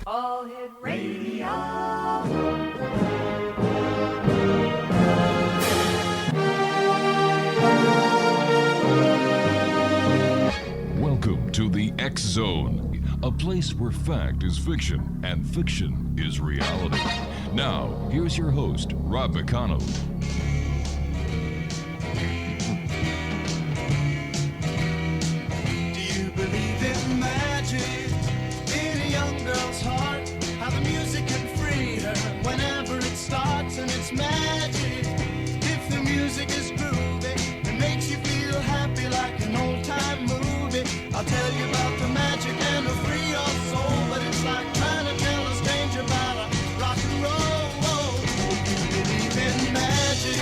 All Hit Radio. Welcome to the X Zone, a place where fact is fiction and fiction is reality. Now, here's your host, Rob McConnell. Do you believe in magic in a young girl's heart? How the music can free her whenever it starts, and it's magic. If the music is groovy, it makes you feel happy like an old-time movie. I'll tell you about the magic and it'll free your soul, but it's like trying to tell a stranger about a rock and roll. Do you believe in magic?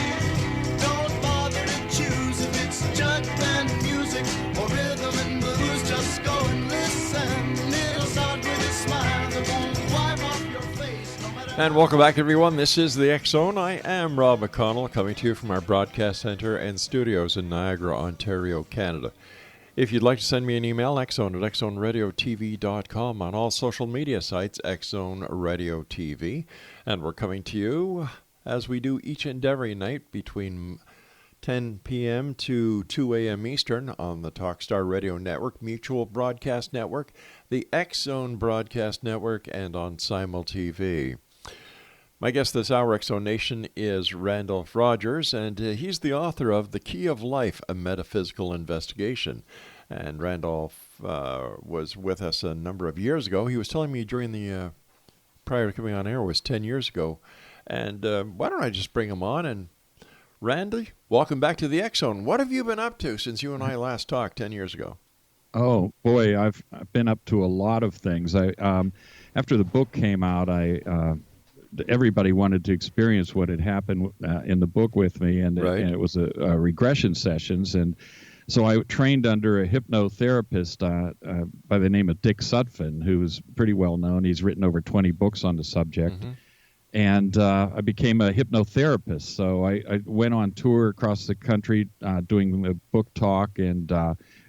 Don't bother to choose if it's jug band music or rhythm and blues. Just go and listen. It'll start with a smile that won't wipe off your face. No matter And welcome back, everyone. This is the X Zone. I am Rob McConnell, coming to you from our broadcast center and studios in Niagara, Ontario, Canada. If you'd like to send me an email, xzone@xzoneradiotv.com, on all social media sites, Xzone Radio TV. And we're coming to you, as we do each and every night, between 10 p.m. to 2 a.m. Eastern on the Talkstar Radio Network, Mutual Broadcast Network, the X-Zone Broadcast Network, and on Simul TV. My guest this hour, X-Zone Nation, is Randolph Rogers, and he's the author of The Key of Life, A Metaphysical Investigation. And Randolph was with us a number of years ago. He was telling me during the, prior to coming on air, was 10 years ago. And why don't I just bring him on? And Randy, welcome back to the X-Zone. What have you been up to since you and I last talked 10 years ago? Oh, boy, I've been up to a lot of things. After the book came out, everybody wanted to experience what had happened in the book with me, and it was a regression sessions. And so I trained under a hypnotherapist by the name of Dick Sutphin, who's pretty well known. He's written over 20 books on the subject. Mm-hmm. And I became a hypnotherapist. So I went on tour across the country doing a book talk and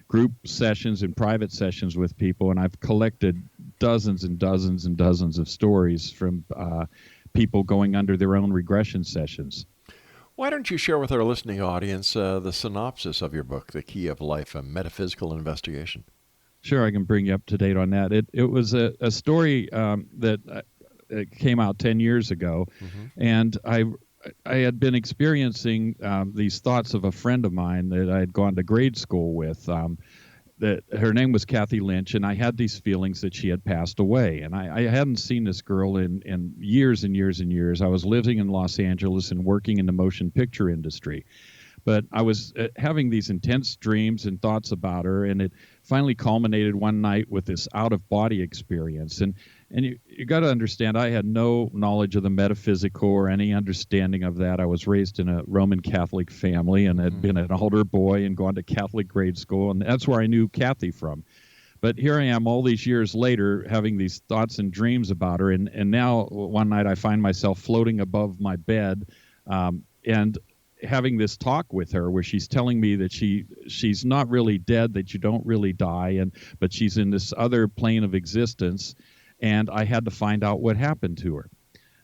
group sessions and private sessions with people. And I've collected dozens and dozens and dozens of stories from people going under their own regression sessions. Why don't you share with our listening audience the synopsis of your book, The Key of Life, A Metaphysical Investigation? Sure, I can bring you up to date on that. It was a story that came out 10 years ago, mm-hmm. and I had been experiencing these thoughts of a friend of mine that I had gone to grade school with. That her name was Kathy Lynch, and I had these feelings that she had passed away. And I hadn't seen this girl in years and years and years. I was living in Los Angeles and working in the motion picture industry. But I was having these intense dreams and thoughts about her, and it finally culminated one night with this out-of-body experience. And you got to understand, I had no knowledge of the metaphysical or any understanding of that. I was raised in a Roman Catholic family and had been an altar boy and gone to Catholic grade school, and that's where I knew Kathy from. But here I am all these years later having these thoughts and dreams about her, and now one night I find myself floating above my bed and having this talk with her where she's telling me that she's not really dead, that you don't really die, but she's in this other plane of existence, and I had to find out what happened to her.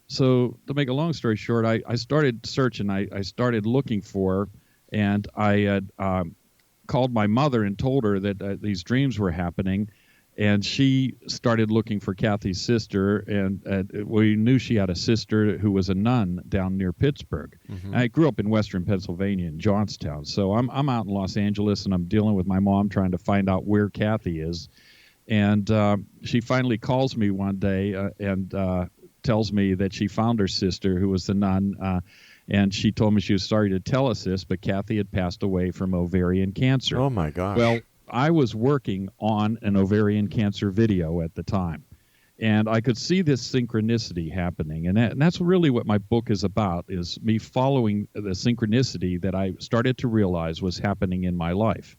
So to make a long story short, I started searching. I started looking for her, and I had called my mother and told her that these dreams were happening, and she started looking for Kathy's sister, and we knew she had a sister who was a nun down near Pittsburgh. Mm-hmm. I grew up in western Pennsylvania in Johnstown, so I'm out in Los Angeles, and I'm dealing with my mom trying to find out where Kathy is. And she finally calls me one day and tells me that she found her sister, who was the nun, and she told me she was sorry to tell us this, but Kathy had passed away from ovarian cancer. Oh, my gosh. Well, I was working on an ovarian cancer video at the time, and I could see this synchronicity happening, and that's really what my book is about, is me following the synchronicity that I started to realize was happening in my life.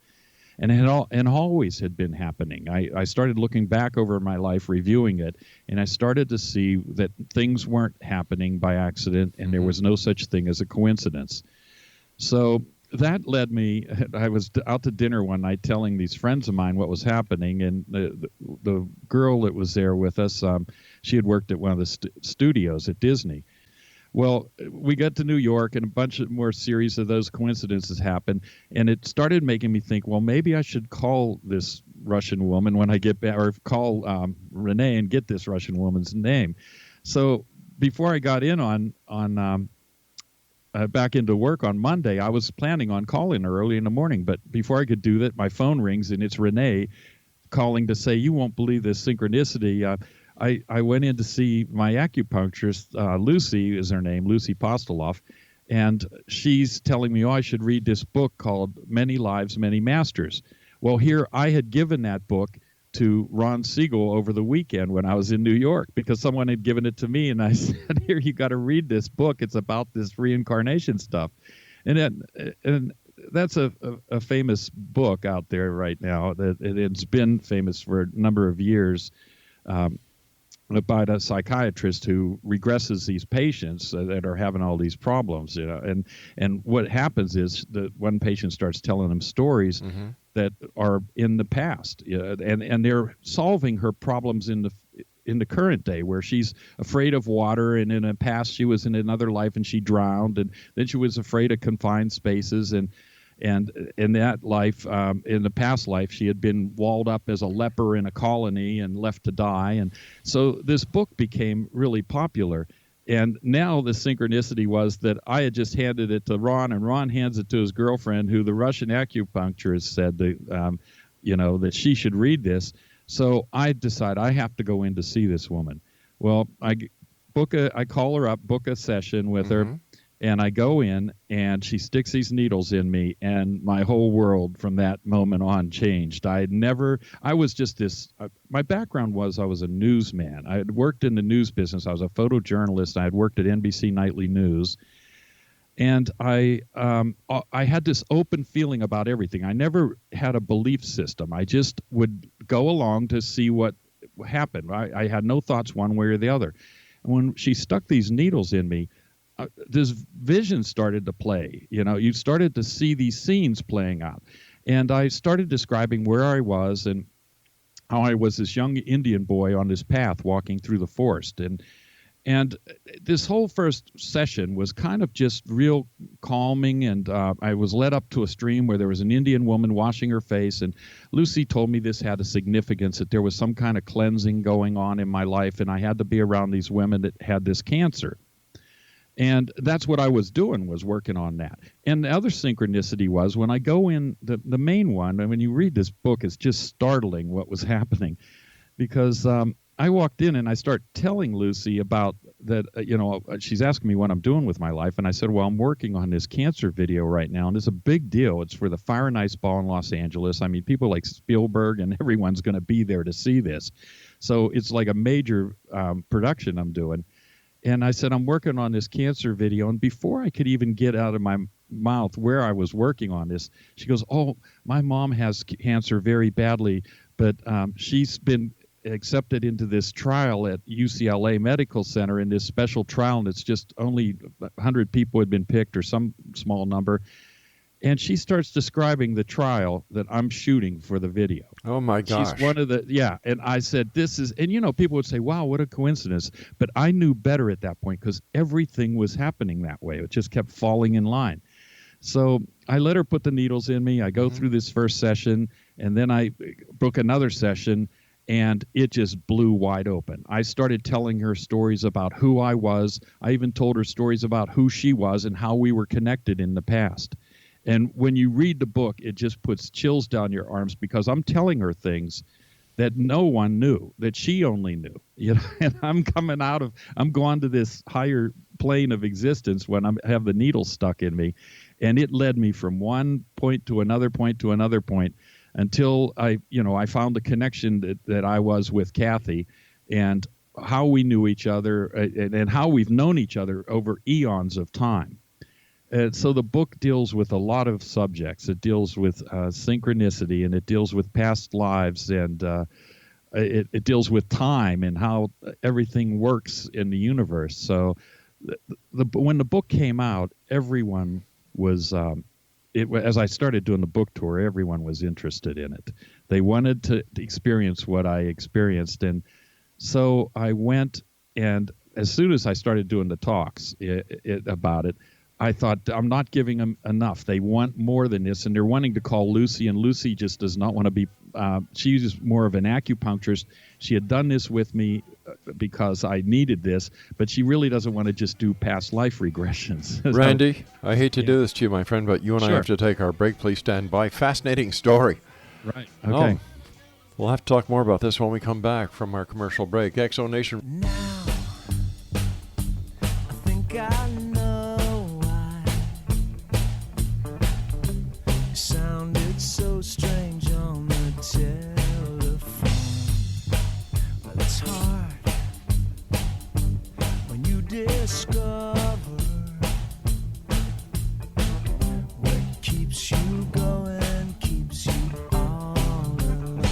And always had been happening. I started looking back over my life, reviewing it, and I started to see that things weren't happening by accident, and there was no such thing as a coincidence. So that led me. I was out to dinner one night telling these friends of mine what was happening, and the girl that was there with us, she had worked at one of the studios at Disney. Well, we got to New York, and a bunch of more series of those coincidences happened, and it started making me think, well, maybe I should call this Russian woman when I get back, or call Renee and get this Russian woman's name. So before I got in on back into work on Monday, I was planning on calling her early in the morning, but before I could do that, my phone rings, and it's Renee calling to say, you won't believe this synchronicity. I went in to see my acupuncturist, Lucy is her name, Lucy Postoloff, and she's telling me, I should read this book called Many Lives, Many Masters. Well, here I had given that book to Ron Siegel over the weekend when I was in New York because someone had given it to me, and I said, here, you got to read this book. It's about this reincarnation stuff. And that's a famous book out there right now. It's been famous for a number of years. About a psychiatrist who regresses these patients that are having all these problems, and what happens is that one patient starts telling them stories that are in the past, and they're solving her problems in the current day, where she's afraid of water, and in the past she was in another life and she drowned, and then she was afraid of confined spaces, and in that life, in the past life, she had been walled up as a leper in a colony and left to die. And so this book became really popular. And now the synchronicity was that I had just handed it to Ron, and Ron hands it to his girlfriend, who the Russian acupuncturist said that, that she should read this. So I decide I have to go in to see this woman. Well, I call her up, book a session with her. And I go in, and she sticks these needles in me, and my whole world from that moment on changed. I was just this, my background was I was a newsman. I had worked in the news business. I was a photojournalist. I had worked at NBC Nightly News. And I had this open feeling about everything. I never had a belief system. I just would go along to see what happened. I had no thoughts one way or the other. And when she stuck these needles in me, this vision started to play. You started to see these scenes playing out. And I started describing where I was and how I was this young Indian boy on this path walking through the forest. And this whole first session was kind of just real calming, and I was led up to a stream where there was an Indian woman washing her face, and Lucy told me this had a significance, that there was some kind of cleansing going on in my life, and I had to be around these women that had this cancer. And that's what I was doing, was working on that. And the other synchronicity was when I go in, the main one, and when you read this book, it's just startling what was happening. Because I walked in and I start telling Lucy about that, she's asking me what I'm doing with my life. And I said, well, I'm working on this cancer video right now. And it's a big deal. It's for the Fire and Ice Ball in Los Angeles. I mean, people like Spielberg and everyone's going to be there to see this. So it's like a major production I'm doing. And I said, I'm working on this cancer video. And before I could even get out of my mouth where I was working on this, she goes, oh, my mom has cancer very badly, but she's been accepted into this trial at UCLA Medical Center in this special trial, and it's just only 100 people had been picked or some small number. And she starts describing the trial that I'm shooting for the video. Oh, my gosh. She's one of the, yeah. And I said, this is, and people would say, wow, what a coincidence. But I knew better at that point because everything was happening that way. It just kept falling in line. So I let her put the needles in me. I go through this first session, and then I book another session, and it just blew wide open. I started telling her stories about who I was. I even told her stories about who she was and how we were connected in the past. And when you read the book, it just puts chills down your arms because I'm telling her things that no one knew, that she only knew. And I'm going to this higher plane of existence when I have the needle stuck in me. And it led me from one point to another point to another point until I found the connection that I was with Kathy and how we knew each other and how we've known each other over eons of time. So the book deals with a lot of subjects. It deals with synchronicity, and it deals with past lives, and it deals with time and how everything works in the universe. So when the book came out, everyone was as I started doing the book tour, everyone was interested in it. They wanted to experience what I experienced. And so I went, and as soon as I started doing the talks about it, I thought, I'm not giving them enough. They want more than this, and they're wanting to call Lucy, and Lucy just does not want to be, she's more of an acupuncturist. She had done this with me because I needed this, but she really doesn't want to just do past life regressions. Randy, I hate to do this to you, my friend, but you and I Sure. have to take our break. Please stand by. Fascinating story. Right. Okay. Oh, we'll have to talk more about this when we come back from our commercial break. Exo Nation. Now, I think I know why it sounded so strange on the telephone. Well, it's hard when you discover what keeps you going, keeps you all alone.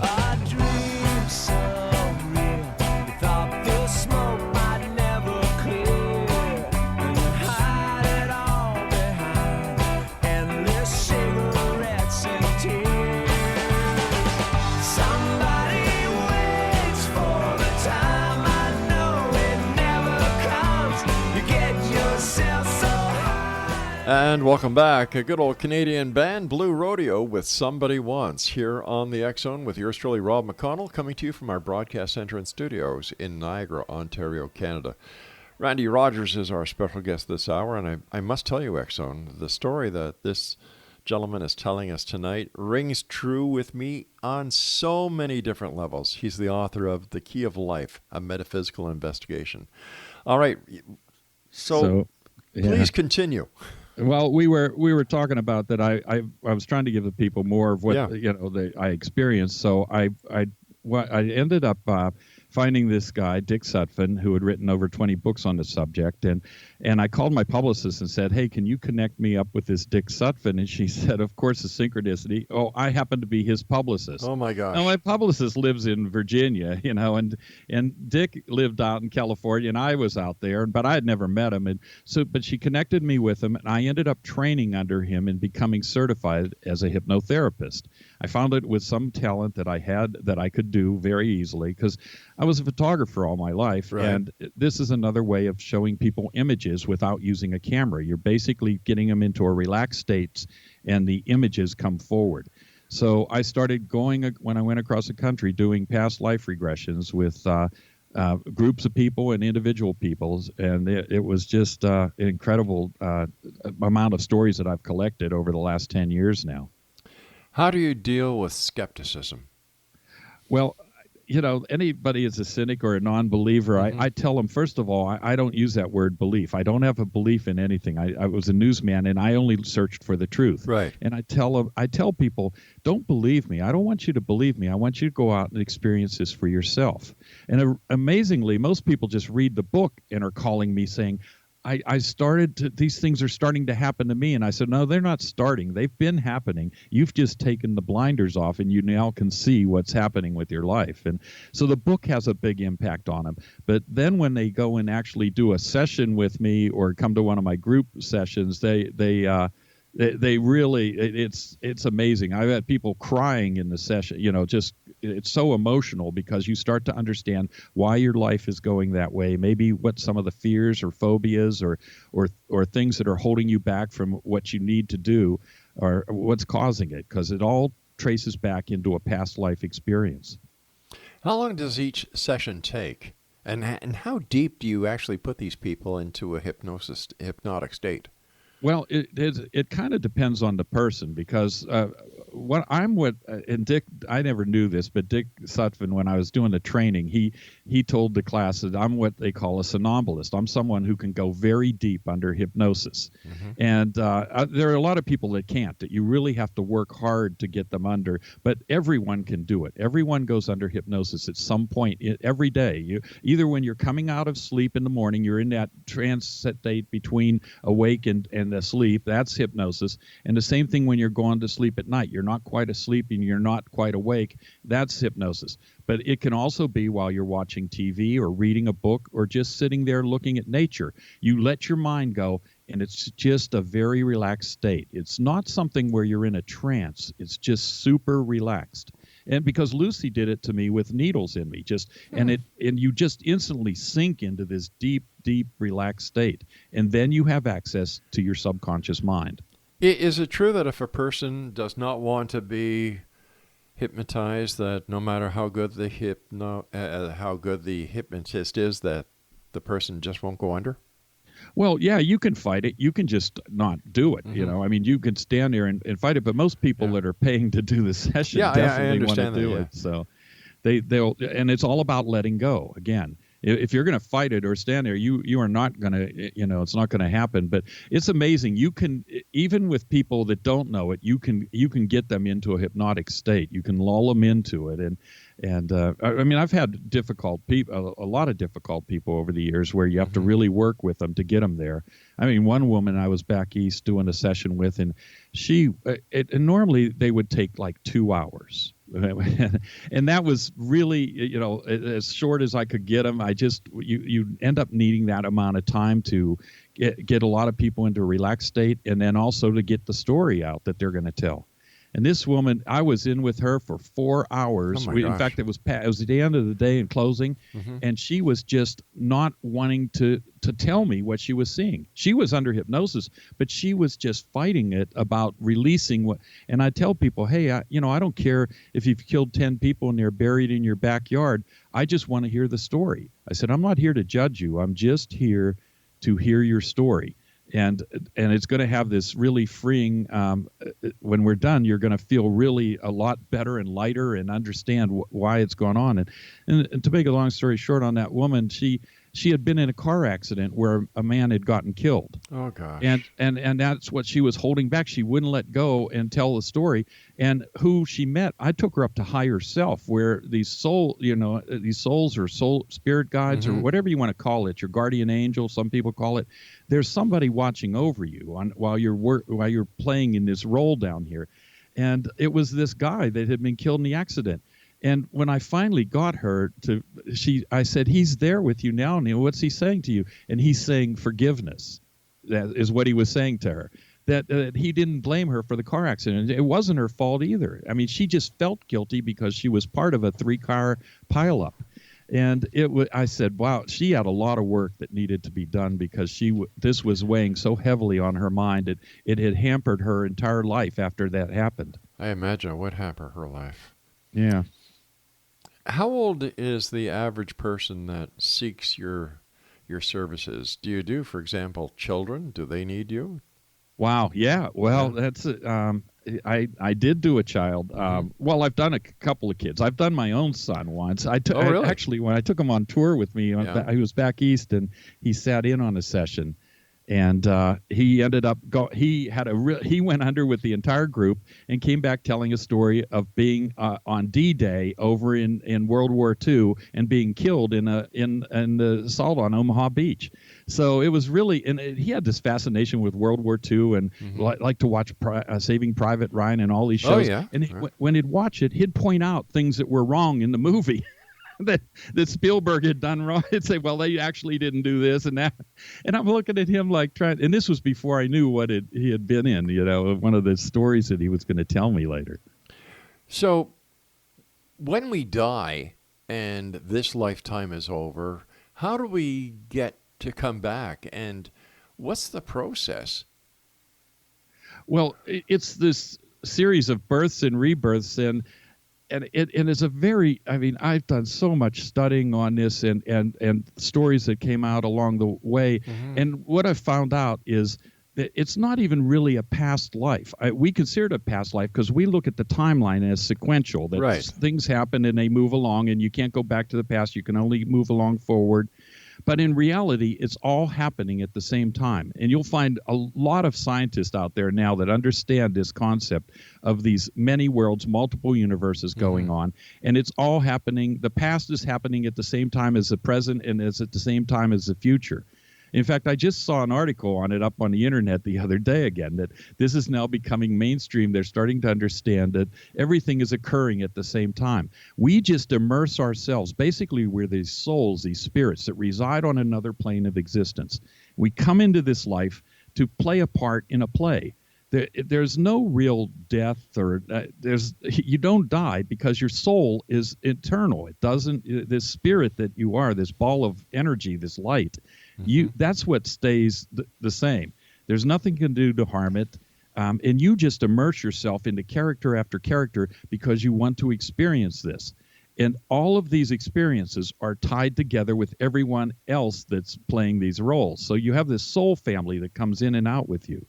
I dream so real, you thought the smoke might never clear, and you hide it all behind endless cigarettes and tears. Somebody waits for the time, I know it never comes. You get yourself so high. And welcome back. A good old Canadian band, Blue Rodeo, with Somebody Once, here on the X-Zone with yours truly, Rob McConnell, coming to you from our broadcast center and studios in Niagara, Ontario, Canada. Randy Rogers is our special guest this hour, and I must tell you, X-Zone, the story that this gentleman is telling us tonight rings true with me on so many different levels. He's the author of The Key of Life, a metaphysical investigation. All right, so yeah. please continue. Well, we were talking about that. I was trying to give the people more of what I experienced. So I ended up finding this guy, Dick Sutphin, who had written over 20 books on the subject, and I called my publicist and said, "Hey, can you connect me up with this Dick Sutphin?" And she said, "Of course, the synchronicity. Oh, I happen to be his publicist." Oh my gosh! Now, my publicist lives in Virginia, and Dick lived out in California, and I was out there, but I had never met him, but she connected me with him, and I ended up training under him and becoming certified as a hypnotherapist. I found it with some talent that I had that I could do very easily because I was a photographer all my life, right. And this is another way of showing people images without using a camera. You're basically getting them into a relaxed state, and the images come forward. So I started going, when I went across the country, doing past life regressions with groups of people and individual peoples, and it was just an incredible amount of stories that I've collected over the last 10 years now. How do you deal with skepticism? Well, anybody is a cynic or a non-believer. Mm-hmm. I tell them, first of all, I don't use that word belief. I don't have a belief in anything. I was a newsman, and I only searched for the truth. Right. And I tell people, don't believe me. I don't want you to believe me. I want you to go out and experience this for yourself. And amazingly, most people just read the book and are calling me saying, these things are starting to happen to me. And I said, no, they're not starting. They've been happening. You've just taken the blinders off, and you now can see what's happening with your life. And so the book has a big impact on them. But then when they go and actually do a session with me or come to one of my group sessions, they really, it's amazing. I've had people crying in the session, it's so emotional because you start to understand why your life is going that way, maybe what some of the fears or phobias or things that are holding you back from what you need to do or what's causing it, because it all traces back into a past life experience. How long does each session take? And how deep do you actually put these people into a hypnotic state? Well, it kind of depends on the person because and Dick, I never knew this, but Dick Sutphin, when I was doing the training, he told the class that I'm what they call a somnambulist. I'm someone who can go very deep under hypnosis. Mm-hmm. And there are a lot of people that can't, that you really have to work hard to get them under, but everyone can do it. Everyone goes under hypnosis at some point every day. Either when you're coming out of sleep in the morning, you're in that trance state between awake and asleep, that's hypnosis. And the same thing when you're going to sleep at night. You're not quite asleep and you're not quite awake, that's hypnosis. But it can also be while you're watching TV or reading a book or just sitting there looking at nature. You let your mind go and it's just a very relaxed state. It's not something where you're in a trance. It's just super relaxed. And because Lucy did it to me with needles in me, and you just instantly sink into this deep, deep relaxed state, and then you have access to your subconscious mind. Is it true that if a person does not want to be hypnotized, that no matter how good the hypnotist is, that the person just won't go under? Well, yeah, you can fight it. You can just not do it. You know, I mean, you can stand there and fight it. But most people that are paying to do the session definitely want to do it. So they'll, and it's all about letting go. Again, if you're going to fight it or stand there, you are not going to, it's not going to happen. But it's amazing. You can, even with people that don't know it, you can get them into a hypnotic state. You can lull them into it. And I mean, I've had difficult people, a lot of difficult people over the years where you have to really work with them to get them there. I mean, one woman I was back east doing a session with, and and normally they would take like 2 hours. And that was really, as short as I could get them. You end up needing that amount of time to get a lot of people into a relaxed state, and then also to get the story out that they're going to tell. And this woman, I was in with her for 4 hours. In fact, it was at the end of the day in closing, and she was just not wanting to tell me what she was seeing. She was under hypnosis, but she was just fighting it about releasing what. And I tell people, hey, I don't care if you've killed 10 people and they're buried in your backyard. I just want to hear the story. I said, I'm not here to judge you. I'm just here to hear your story. And it's going to have this really freeing, when we're done, you're going to feel really a lot better and lighter and understand why it's going on. And to make a long story short on that woman, she had been in a car accident where a man had gotten killed. Oh, gosh. And that's what she was holding back. She wouldn't let go and tell the story. And who she met, I took her up to higher self, where these souls or soul spirit guides or whatever you want to call it, your guardian angel, some people call it. There's somebody watching over you while you're playing in this role down here. And it was this guy that had been killed in the accident. And when I finally got her I said, he's there with you now, Neil. What's he saying to you? And he's saying forgiveness. That is what he was saying to her. That he didn't blame her for the car accident. It wasn't her fault either. I mean, she just felt guilty because she was part of a 3-car pileup. And I said, wow, she had a lot of work that needed to be done because this was weighing so heavily on her mind. It had hampered her entire life after that happened. I imagine it would hamper her life. Yeah. How old is the average person that seeks your services? Do you do, for example, children? Do they need you? Wow. Yeah. Well, that's I did do a child. Well, I've done a couple of kids. I've done my own son once. Really? Actually, when I took him on tour with me, he was back east, and he sat in on a session. And he ended up he went under with the entire group and came back telling a story of being on D-Day over in World War II and being killed in the assault on Omaha Beach. So it was really, and he had this fascination with World War II and liked to watch Saving Private Ryan and all these shows. Oh, yeah. And when he'd watch it, he'd point out things that were wrong in the movie. that Spielberg had done wrong. He'd say, well, they actually didn't do this and that. And I'm looking at him like and this was before I knew what he had been in, one of the stories that he was going to tell me later. So when we die and this lifetime is over, how do we get to come back? And what's the process? Well, it's this series of births and rebirths, and it's a very, I've done so much studying on this and stories that came out along the way. And what I've found out is that it's not even really a past life. We consider it a past life because we look at the timeline as sequential, that things happen and they move along and you can't go back to the past. You can only move along forward. But in reality, it's all happening at the same time. And you'll find a lot of scientists out there now that understand this concept of these many worlds, multiple universes going on. And it's all happening. The past is happening at the same time as the present and is at the same time as the future. In fact, I just saw an article on it up on the internet the other day again, that this is now becoming mainstream. They're starting to understand that everything is occurring at the same time. We just immerse ourselves. Basically, we're these souls, these spirits that reside on another plane of existence. We come into this life to play a part in a play. There's no real death, or you don't die, because your soul is eternal. It doesn't. This spirit that you are, this ball of energy, this light, that's what stays the same. There's nothing you can do to harm it, and you just immerse yourself into character after character because you want to experience this. And all of these experiences are tied together with everyone else that's playing these roles. So you have this soul family that comes in and out with you.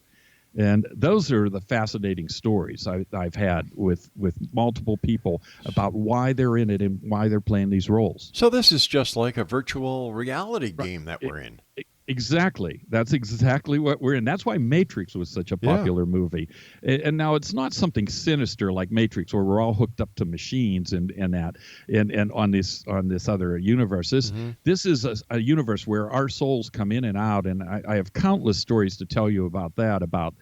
And those are the fascinating stories I've had with multiple people about why they're in it and why they're playing these roles. So this is just like a virtual reality game that we're in. Exactly. That's exactly what we're in. That's why Matrix was such a popular movie. And now it's not something sinister like Matrix, where we're all hooked up to machines and on this other universe. This is a universe where our souls come in and out, and I have countless stories to tell you about that, about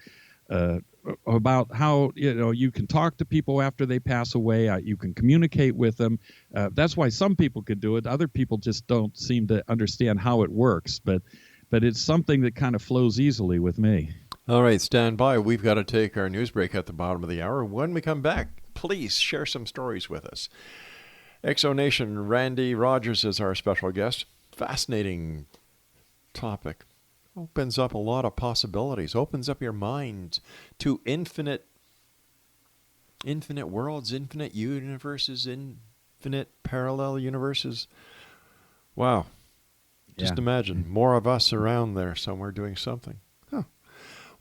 how you can talk to people after they pass away. You can communicate with them. That's why some people can do it. Other people just don't seem to understand how it works. But it's something that kind of flows easily with me. All right, stand by. We've got to take our news break at the bottom of the hour. When we come back, please share some stories with us. Exonation, Randy Rogers is our special guest. Fascinating topic. Opens up a lot of possibilities. Opens up your mind to infinite worlds, infinite universes, infinite parallel universes. Wow. Just imagine more of us around there somewhere doing something.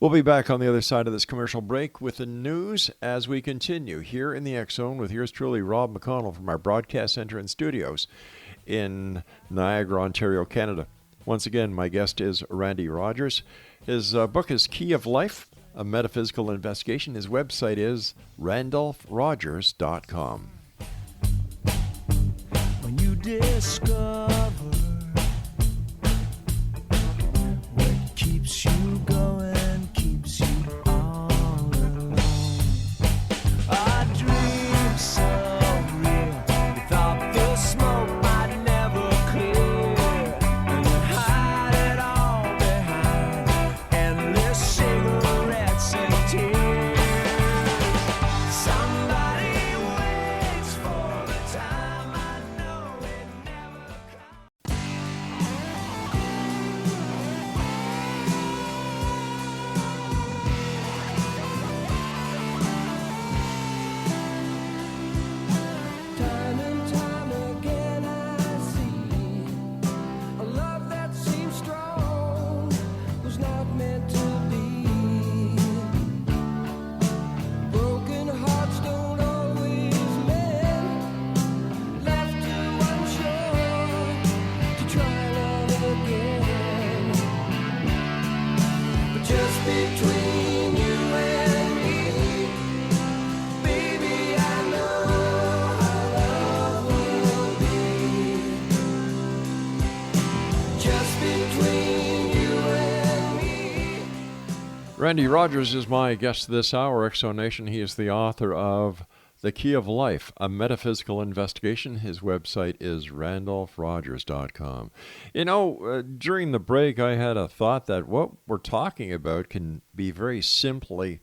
We'll be back on the other side of this commercial break with the news as we continue here in the X Zone with yours truly, Rob McConnell, from our broadcast center and studios in Niagara, Ontario, Canada. Once again, my guest is Randy Rogers. His book is Key of Life, a Metaphysical Investigation. His website is randolphrogers.com. When you discover what keeps you going, keeps you all alone. A dream so real, you thought the smoke might never clear, and you hide it all behind endless cigarettes and tears. Somebody waits for the time I know it never Time and time again I see a love that seems strong was not meant to be. Broken hearts don't always mend, left too unsure to try love again. But just between you and me, baby, I know how love will be. Just between you and me. Randy Rogers is my guest this hour, Exonation. He is the author of The Key of Life, a Metaphysical Investigation. His website is randolphrogers.com. During the break, I had a thought that what we're talking about can be very simply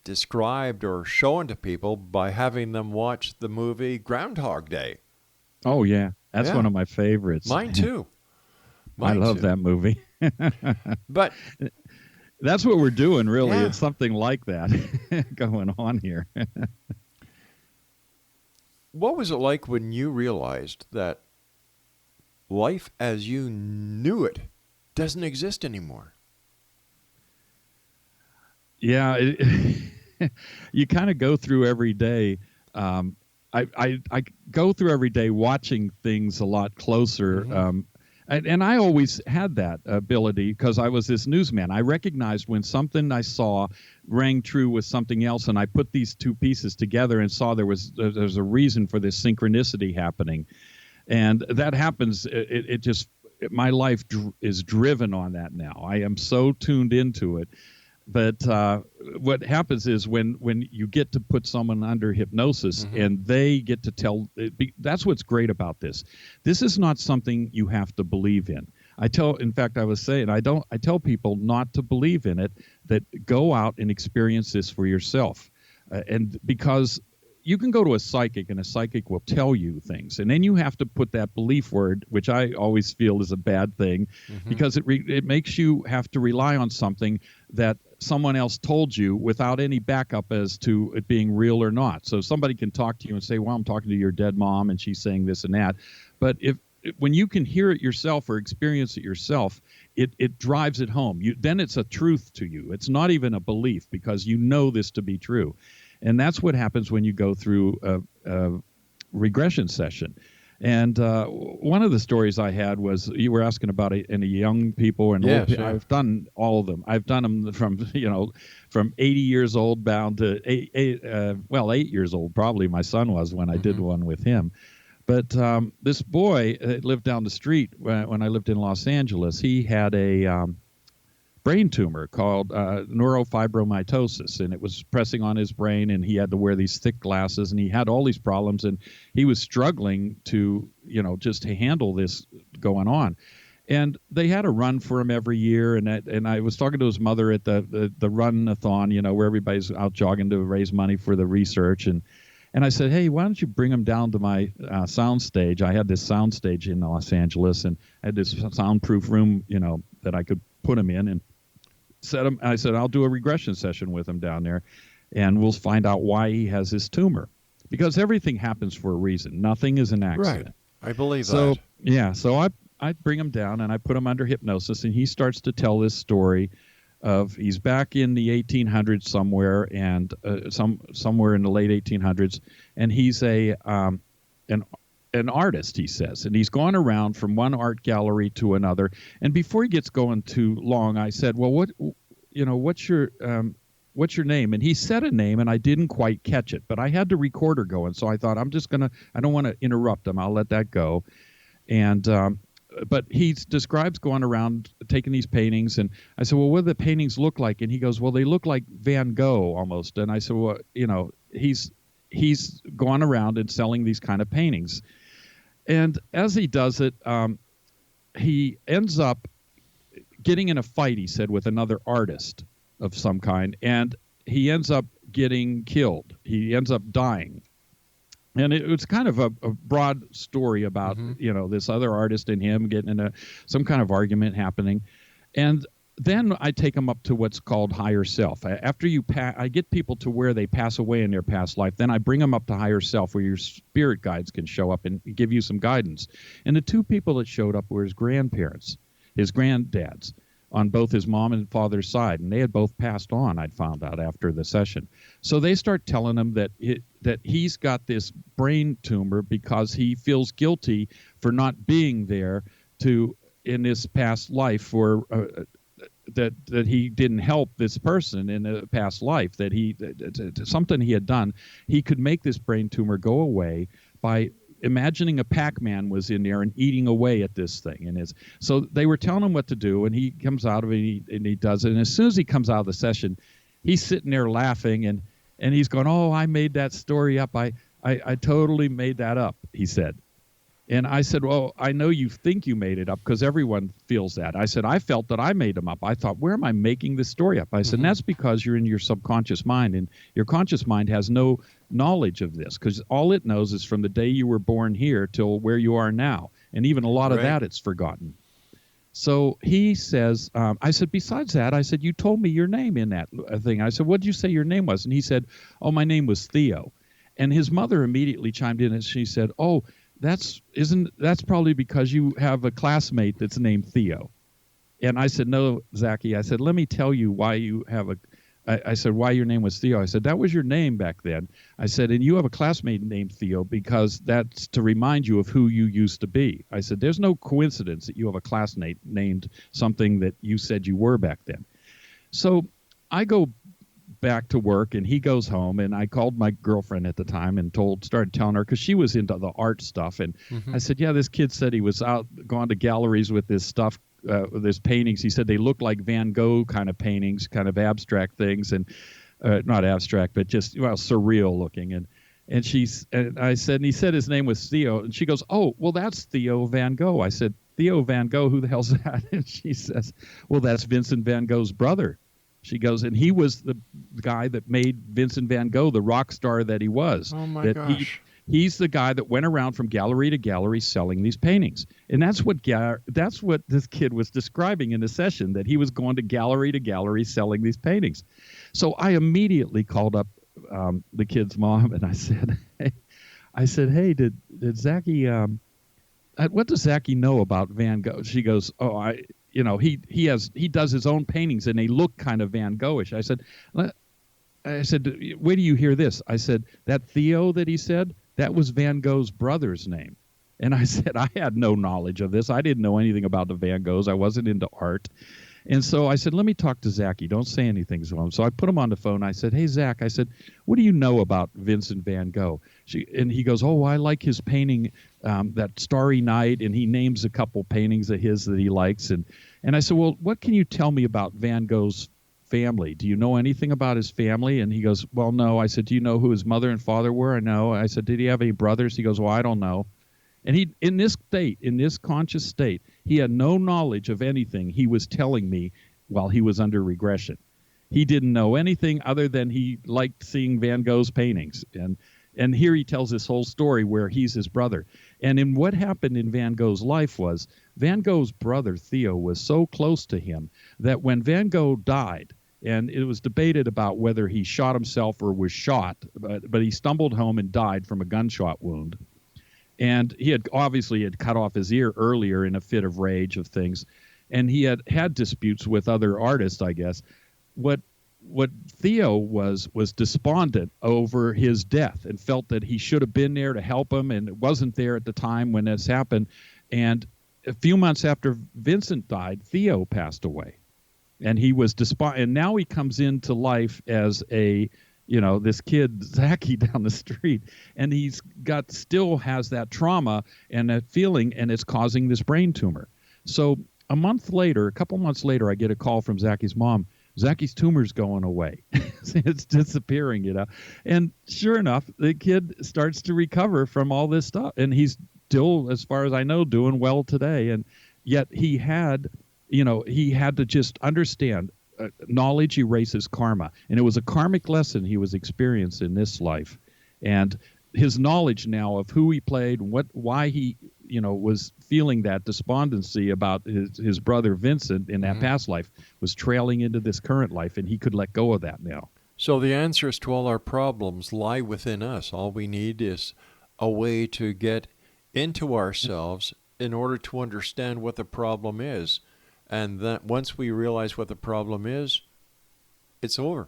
described or shown to people by having them watch the movie Groundhog Day. Oh, yeah. That's Yeah. one of my favorites. Mine too. I love that movie. But That's what we're doing, really. Yeah. It's something like that going on here. what was it like when you realized that life as you knew it doesn't exist anymore? Yeah, you kind of go through every day. I go through every day watching things a lot closer. And I always had that ability because I was this newsman. I recognized when something I saw rang true with something else, and I put these two pieces together and saw there's a reason for this synchronicity happening. And that happens. My life is driven on that now. I am so tuned into it. But what happens is when you get to put someone under hypnosis and they get to tell, that's what's great about this. This is not something you have to believe in. In fact, I was saying, I tell people not to believe in it, that go out and experience this for yourself. And because you can go to a psychic and a psychic will tell you things, and then you have to put that belief word, which I always feel is a bad thing, because it makes you have to rely on something that someone else told you without any backup as to it being real or not. So somebody can talk to you and say, well, I'm talking to your dead mom and she's saying this and that. But when you can hear it yourself or experience it yourself, it drives it home. Then it's a truth to you. It's not even a belief, because you know this to be true. And that's what happens when you go through a regression session. And one of the stories I had was, you were asking about any young people and old people. Sure. I've done all of them. I've done them from 80 years old down to 8 years old. Probably my son was when I did one with him. But this boy lived down the street when I lived in Los Angeles. He had a brain tumor called neurofibromatosis, and it was pressing on his brain, and he had to wear these thick glasses, and he had all these problems, and he was struggling to, just to handle this going on. And they had a run for him every year, and I was talking to his mother at the run-a-thon, where everybody's out jogging to raise money for the research, and I said, hey, why don't you bring him down to my sound stage? I had this sound stage in Los Angeles, and I had this soundproof room, that I could put him in, and I said, I'll do a regression session with him down there, and we'll find out why he has this tumor. Because everything happens for a reason. Nothing is an accident. Right. I believe that. So, yeah, so I bring him down, and I put him under hypnosis, and he starts to tell this story of he's back in the 1800s somewhere, and somewhere in the late 1800s, and he's an artist, he says, and he's gone around from one art gallery to another. And before he gets going too long, I said, well, what's your name? And he said a name, and I didn't quite catch it, but I had the recorder going, so I thought, I don't want to interrupt him. I'll let that go. And but he describes going around taking these paintings, and I said, well, what do the paintings look like? And he goes, well, they look like Van Gogh almost. And I said, well, he's gone around and selling these kind of paintings. And as he does it, he ends up getting in a fight, he said, with another artist of some kind, and he ends up getting killed. He ends up dying. And it was kind of a broad story about, this other artist and him getting in some kind of argument happening. And then I take them up to what's called higher self. After I get people to where they pass away in their past life, then I bring them up to higher self, where your spirit guides can show up and give you some guidance. And the two people that showed up were his grandparents, his granddads, on both his mom and father's side, and they had both passed on, I'd found out after the session. So they start telling him that he's got this brain tumor because he feels guilty for not being there in his past life for that he didn't help this person in a past life, that something he had done. He could make this brain tumor go away by imagining a Pac-Man was in there and eating away at this thing. So they were telling him what to do, and he comes out of it, and he does it. And as soon as he comes out of the session, he's sitting there laughing, and he's going, oh, I made that story up. I totally made that up, he said. And I said, well, I know you think you made it up because everyone feels that. I said, I felt that I made them up. I thought, where am I making this story up? I said, and that's because you're in your subconscious mind, and your conscious mind has no knowledge of this, because all it knows is from the day you were born here till where you are now. And even a lot of that it's forgotten. So he says, I said, besides that, I said, you told me your name in that thing. I said, what did you say your name was? And he said, oh, my name was Theo. And his mother immediately chimed in, and she said, oh, that's probably because you have a classmate that's named Theo. And I said, no, Zachy. I said, let me tell you why you have I said, why your name was Theo. I said, that was your name back then. I said, and you have a classmate named Theo because that's to remind you of who you used to be. I said, there's no coincidence that you have a classmate named something that you said you were back then. So I go back to work, and he goes home, and I called my girlfriend at the time and started telling her, because she was into the art stuff, and I said, yeah, this kid said he was gone to galleries with this stuff, there's paintings. He said they look like Van Gogh kind of paintings, kind of abstract things, and not abstract, but just surreal looking. And I said, and he said his name was Theo, and she goes, oh, well, that's Theo Van Gogh. I said, Theo Van Gogh, who the hell's that? And she says, well, that's Vincent Van Gogh's brother. She goes, and he was the guy that made Vincent Van Gogh the rock star that he was. Oh, my gosh. He's the guy that went around from gallery to gallery selling these paintings. And that's what this kid was describing in the session, that he was going to gallery selling these paintings. So I immediately called up the kid's mom, and I said, hey, did Zachy, what does Zachy know about Van Gogh? She goes, oh, he does his own paintings, and they look kind of Van Goghish. I said, wait till you hear this. I said, that Theo that he said, that was Van Gogh's brother's name. And I said, I had no knowledge of this. I didn't know anything about the Van Goghs. I wasn't into art. And so I said, let me talk to Zachy. Don't say anything to him. So I put him on the phone. I said, hey, Zach, I said, what do you know about Vincent Van Gogh? And he goes, oh, I like his painting, that Starry Night, and he names a couple paintings of his that he likes. And I said, well, what can you tell me about Van Gogh's family? Do you know anything about his family? And he goes, well, no. I said, do you know who his mother and father were? I know. I said, did he have any brothers? He goes, well, I don't know. And he, in this conscious state, he had no knowledge of anything he was telling me while he was under regression. He didn't know anything other than he liked seeing Van Gogh's paintings. And here he tells this whole story where he's his brother. And in what happened in Van Gogh's life was Van Gogh's brother, Theo, was so close to him that when Van Gogh died, and it was debated about whether he shot himself or was shot, but he stumbled home and died from a gunshot wound. And he had obviously cut off his ear earlier in a fit of rage of things. And he had disputes with other artists, I guess. What Theo was despondent over his death and felt that he should have been there to help him, and wasn't there at the time when this happened. And a few months after Vincent died, Theo passed away. And he was and now he comes into life as this kid, Zachy, down the street, and still has that trauma and that feeling, and it's causing this brain tumor. So a couple months later, I get a call from Zachy's mom. Zachy's tumor's going away. It's disappearing, And sure enough, the kid starts to recover from all this stuff. And he's still, as far as I know, doing well today. And yet he had to just understand knowledge erases karma. And it was a karmic lesson he was experiencing in this life. And his knowledge now of who he played, why he was feeling that despondency about his brother Vincent in that past life, was trailing into this current life, and he could let go of that now. So the answers to all our problems lie within us. All we need is a way to get into ourselves in order to understand what the problem is. And then once we realize what the problem is, it's over.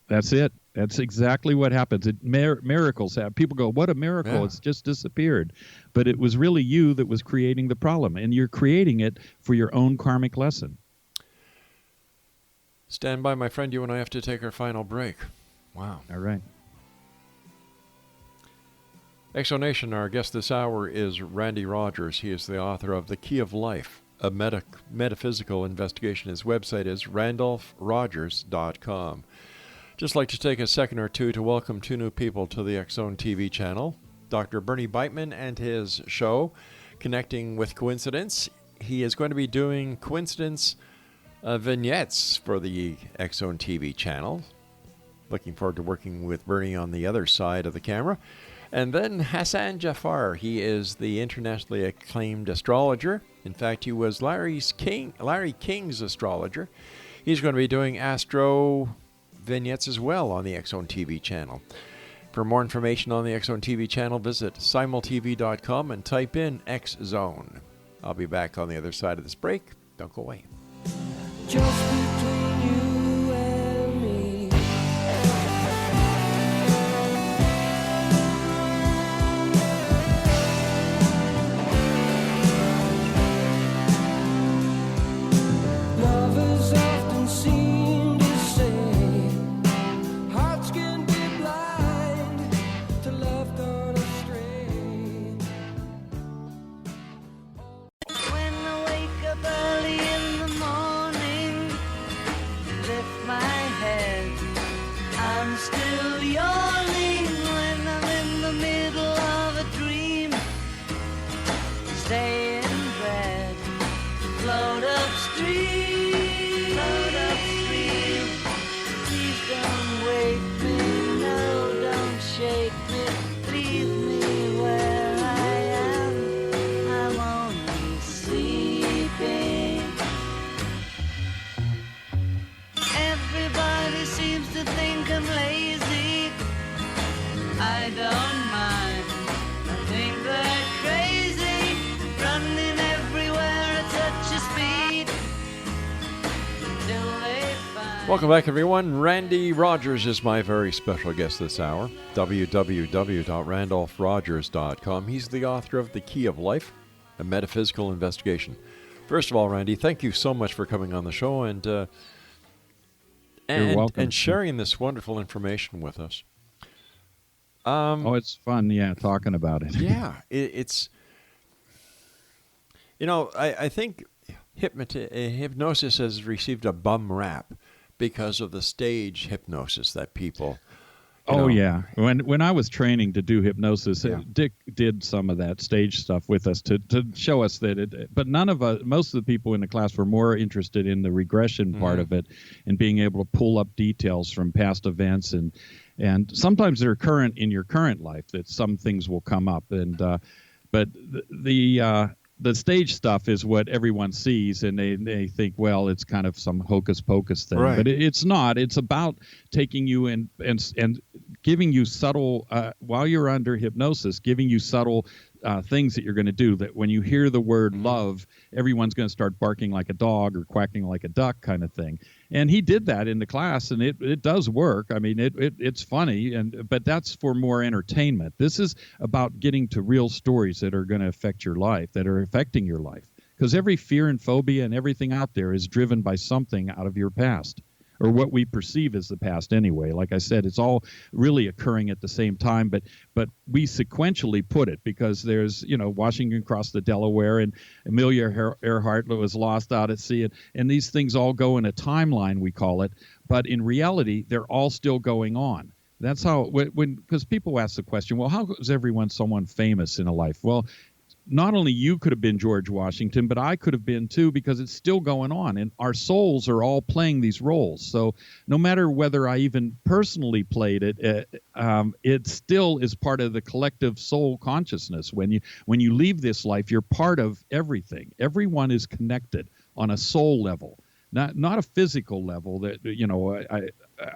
That's it. That's exactly what happens. Miracles happen. People go, what a miracle. Yeah. It's just disappeared. But it was really you that was creating the problem, and you're creating it for your own karmic lesson. Stand by, my friend. You and I have to take our final break. Wow. All right. Exonation, our guest this hour is Randy Rogers. He is the author of The Key of Life, a metaphysical investigation. His website is randolphrogers.com. Just like to take a second or two to welcome two new people to the Exxon TV channel. Dr. Bernie Beitman and his show, Connecting with Coincidence. He is going to be doing coincidence vignettes for the Exxon TV channel. Looking forward to working with Bernie on the other side of the camera. And then Hassan Jafar. He is the internationally acclaimed astrologer. In fact, he was Larry King's astrologer. He's going to be doing astro vignettes as well on the Exxon TV channel. For more information on the Exxon TV channel, visit simultv.com and type in X-Zone. I'll be back on the other side of this break. Don't go away. Just between you and me. Lovers often seem to say hearts can be blind to love gone astray. When I wake up early in the morning, lift my head, I'm still yawning. When I'm in the middle of a dream, stay in bed. Welcome back, everyone. Randy Rogers is my very special guest this hour. www.randolphrogers.com. He's the author of The Key of Life, a metaphysical investigation. First of all, Randy, thank you so much for coming on the show and You're welcome. and sharing this wonderful information with us. It's fun, talking about it. Yeah, it's... I think hypnosis has received a bum rap because of the stage hypnosis that people... Yeah. When I was training to do hypnosis, Dick did some of that stage stuff with us to show us that but most of the people in the class were more interested in the regression part of it and being able to pull up details from past events and sometimes they're current in your current life that some things will come up but the stage stuff is what everyone sees, and they think, well, it's kind of some hocus pocus thing. Right. But it's not. It's about taking you and giving you subtle, while you're under hypnosis, giving you subtle things that you're going to do, that when you hear the word love, everyone's going to start barking like a dog or quacking like a duck kind of thing. And he did that in the class, and it does work. I mean, it's funny, but that's for more entertainment. This is about getting to real stories that are going to affect your life, that are affecting your life. Because every fear and phobia and everything out there is driven by something out of your past, or what we perceive as the past anyway. Like I said, it's all really occurring at the same time, but we sequentially put it because there's, Washington crossed the Delaware and Amelia Earhart was lost out at sea, and these things all go in a timeline, we call it, but in reality, they're all still going on. That's how, because people ask the question, well, how is everyone someone famous in a life? Well, not only you could have been George Washington, but I could have been too, because it's still going on. And our souls are all playing these roles. So no matter whether I even personally played it, it still is part of the collective soul consciousness. When you leave this life, you're part of everything. Everyone is connected on a soul level, not a physical level that,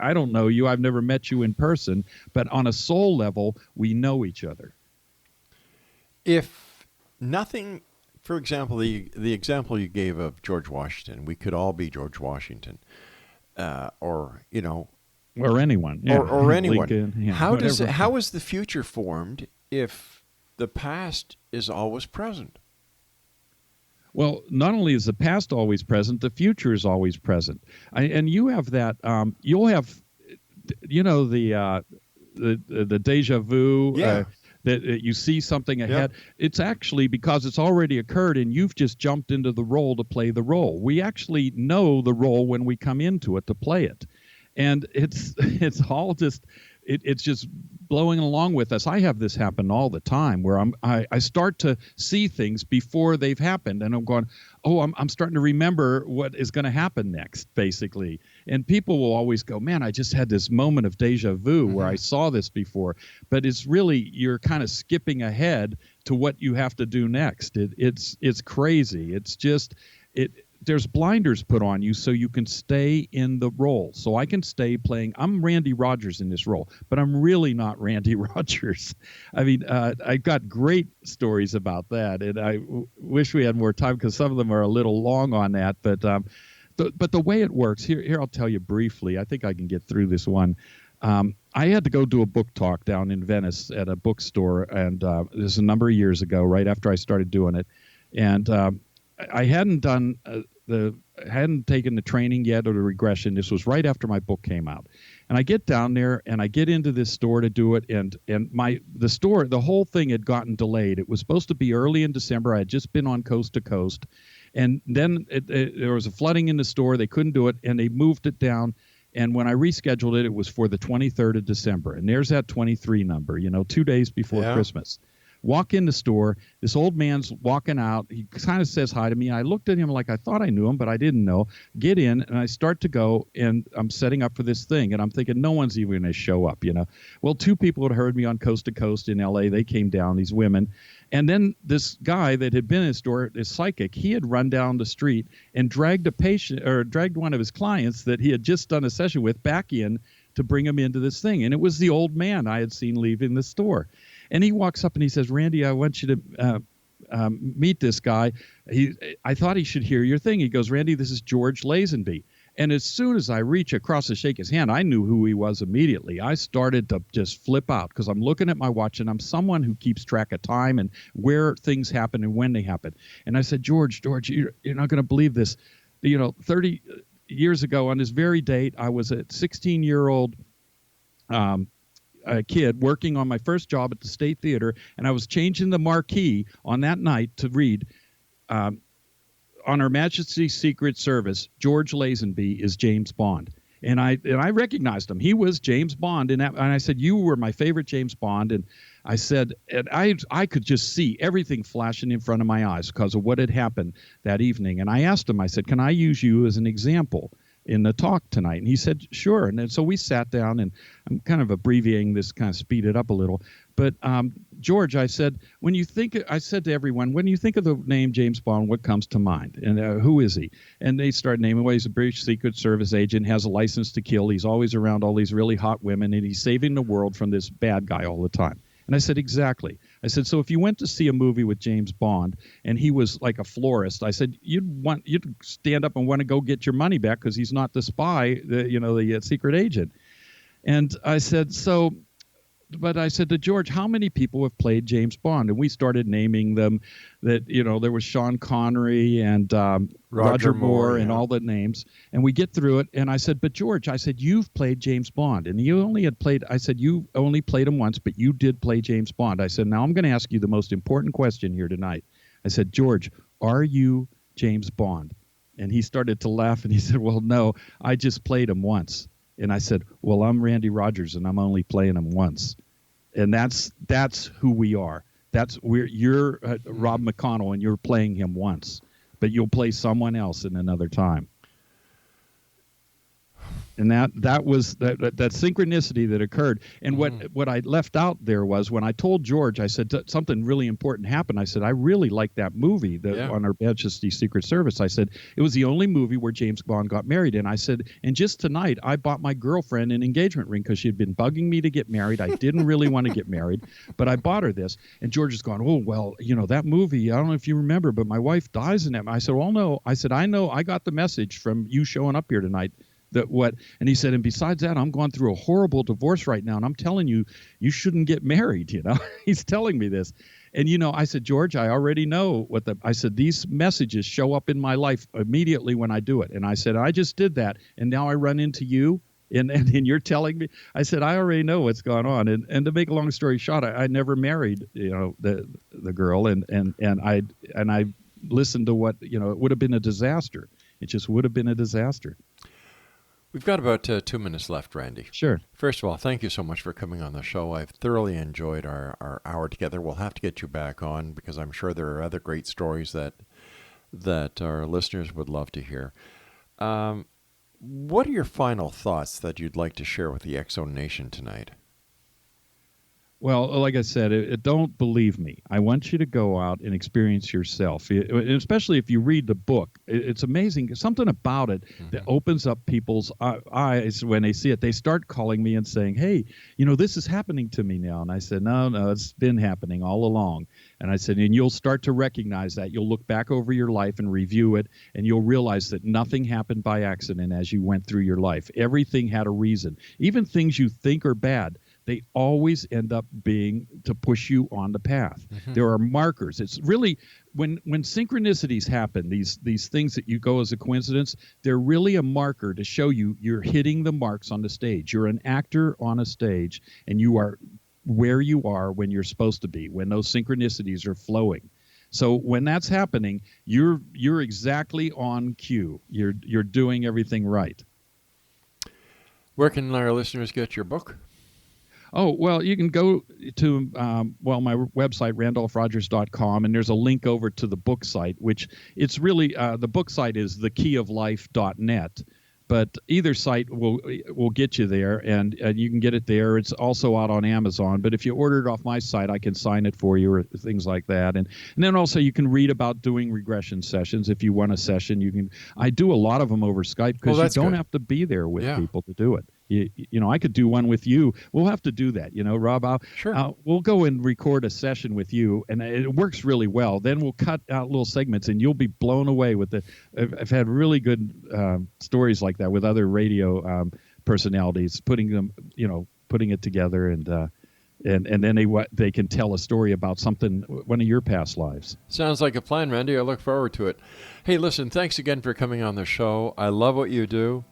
I don't know you. I've never met you in person, but on a soul level, we know each other. If nothing, for example, the example you gave of George Washington, we could all be George Washington, or anyone, or anyone. Lincoln, how is the future formed if the past is always present? Well, not only is the past always present, the future is always present, and you have that. You'll have, the déjà vu. Yeah. That you see something ahead. Yep. It's actually because it's already occurred and you've just jumped into the role to play the role. We actually know the role when we come into it to play it. And it's all just, it's just blowing along with us. I have this happen all the time where I start to see things before they've happened, and I'm going, I'm starting to remember what is going to happen next, basically. And people will always go, man, I just had this moment of deja vu where I saw this before. But it's really, you're kind of skipping ahead to what you have to do next. It's crazy. It's just, there's blinders put on you so you can stay in the role. So I can stay playing. I'm Randy Rogers in this role, but I'm really not Randy Rogers. I mean, I got great stories about that, and I wish we had more time because some of them are a little long on that. But the way it works, here I'll tell you briefly. I think I can get through this one. I had to go do a book talk down in Venice at a bookstore, and this is a number of years ago, right after I started doing it. And I hadn't done hadn't taken the training yet or the regression. This was right after my book came out. And I get down there and I get into this store to do it, and the whole thing had gotten delayed. It was supposed to be early in December. I had just been on Coast to Coast, and then there was a flooding in the store. They couldn't do it, and they moved it down. And when I rescheduled it, it was for the 23rd of December. And there's that 23 number, 2 days before Christmas. Walk in the store. This old man's walking out. He kind of says hi to me. I looked at him like I thought I knew him, but I didn't know. Get in, and I start to go, and I'm setting up for this thing, and I'm thinking no one's even going to show up, Well, 2 people had heard me on Coast to Coast in L.A. They came down, these women. And then this guy that had been in his store, this psychic, he had run down the street and dragged one of his clients that he had just done a session with back in to bring him into this thing. And it was the old man I had seen leaving the store. And he walks up and he says, Randy, I want you to meet this guy. I thought he should hear your thing. He goes, Randy, this is George Lazenby. And as soon as I reach across to shake his hand, I knew who he was immediately. I started to just flip out because I'm looking at my watch, and I'm someone who keeps track of time and where things happen and when they happen. And I said, George, you're not going to believe this. 30 years ago on this very date, I was a 16-year-old kid working on my first job at the State Theater, and I was changing the marquee on that night to read, on Her Majesty's Secret Service, George Lazenby is James Bond. And I recognized him. He was James Bond. And I said, you were my favorite James Bond. And I said, and I could just see everything flashing in front of my eyes because of what had happened that evening. And I asked him, I said, can I use you as an example in the talk tonight? And he said, sure. And then so we sat down, and I'm kind of abbreviating this, kind of speed it up a little. But George, I said, I said to everyone, when you think of the name James Bond, what comes to mind? And who is he? And they started naming, well, he's a British Secret Service agent, has a license to kill. He's always around all these really hot women, and he's saving the world from this bad guy all the time. And I said, exactly. I said, so if you went to see a movie with James Bond and he was like a florist, I said, you'd stand up and want to go get your money back because he's not the spy, the secret agent. And I said, but I said to George, how many people have played James Bond? And we started naming them. That there was Sean Connery and Roger Moore and all the names. And we get through it. And I said, but George, I said, you've played James Bond. And you only played him once, but you did play James Bond. I said, now I'm going to ask you the most important question here tonight. I said, George, are you James Bond? And he started to laugh, and he said, well, no, I just played him once. And I said, well, I'm Randy Rogers, and I'm only playing him once. And that's who we are. You're Rob McConnell, and you're playing him once, but you'll play someone else in another time. And that was that synchronicity that occurred. And what I left out there was when I told George, I said something really important happened. I said, I really like that movie on Her Majesty's Secret Service. I said, it was the only movie where James Bond got married. And I said, and just tonight, I bought my girlfriend an engagement ring because she had been bugging me to get married. I didn't really want to get married, but I bought her this. And George is going, oh, well, that movie, I don't know if you remember, but my wife dies in it. I said, well, no. I said, I know. I got the message from you showing up here tonight. And he said, and besides that, I'm going through a horrible divorce right now, and I'm telling you, you shouldn't get married. He's telling me this. And, I said, George, I already know I said, these messages show up in my life immediately when I do it. And I said, I just did that. And now I run into you and you're telling me. I said, I already know what's going on. And to make a long story short, I never married, the girl. And I listened to what, it would have been a disaster. It just would have been a disaster. We've got about 2 minutes left, Randy. Sure. First of all, thank you so much for coming on the show. I've thoroughly enjoyed our hour together. We'll have to get you back on because I'm sure there are other great stories that our listeners would love to hear. What are your final thoughts that you'd like to share with the Exxon Nation tonight? Well, like I said, don't believe me. I want you to go out and experience yourself, especially if you read the book. It's amazing. Something about it that opens up people's eyes when they see it. They start calling me and saying, hey, this is happening to me now. And I said, no, it's been happening all along. And I said, and you'll start to recognize that. You'll look back over your life and review it, and you'll realize that nothing happened by accident as you went through your life. Everything had a reason. Even things you think are bad, they always end up being to push you on the path. There are markers. It's really when synchronicities happen, these things that you go as a coincidence, they're really a marker to show you're hitting the marks on the stage. You're an actor on a stage, and you are where you are when you're supposed to be, when those synchronicities are flowing. So when that's happening, you're exactly on cue. You're doing everything right. Where can our listeners get your book? Oh, well, you can go to, my website, randolphrogers.com, and there's a link over to the book site, which it's really, the book site is thekeyoflife.net. But either site will get you there, and you can get it there. It's also out on Amazon. But if you order it off my site, I can sign it for you or things like that. And then also you can read about doing regression sessions. If you want a session, you can. I do a lot of them over Skype because you don't have to be there with people to do it. I could do one with you. We'll have to do that, Rob. Sure. We'll go and record a session with you, and it works really well. Then we'll cut out little segments, and you'll be blown away with the. I've had really good stories like that with other radio personalities, putting it together, and then they can tell a story about one of your past lives. Sounds like a plan, Randy. I look forward to it. Hey, listen, thanks again for coming on the show. I love what you do.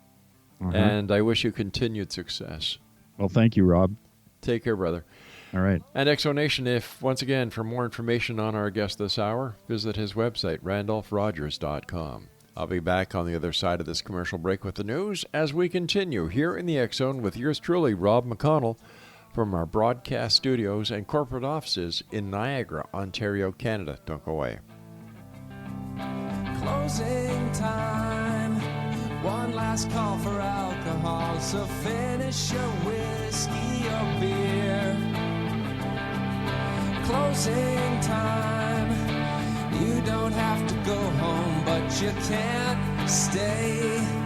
And I wish you continued success. Well, thank you, Rob. Take care, brother. All right. And Exonation, once again, for more information on our guest this hour, visit his website, randolphrogers.com. I'll be back on the other side of this commercial break with the news as we continue here in the X Zone with yours truly, Rob McConnell, from our broadcast studios and corporate offices in Niagara, Ontario, Canada. Don't go away. Closing time. One last call for alcohol, so finish your whiskey or beer. Closing time. You don't have to go home, but you can't stay.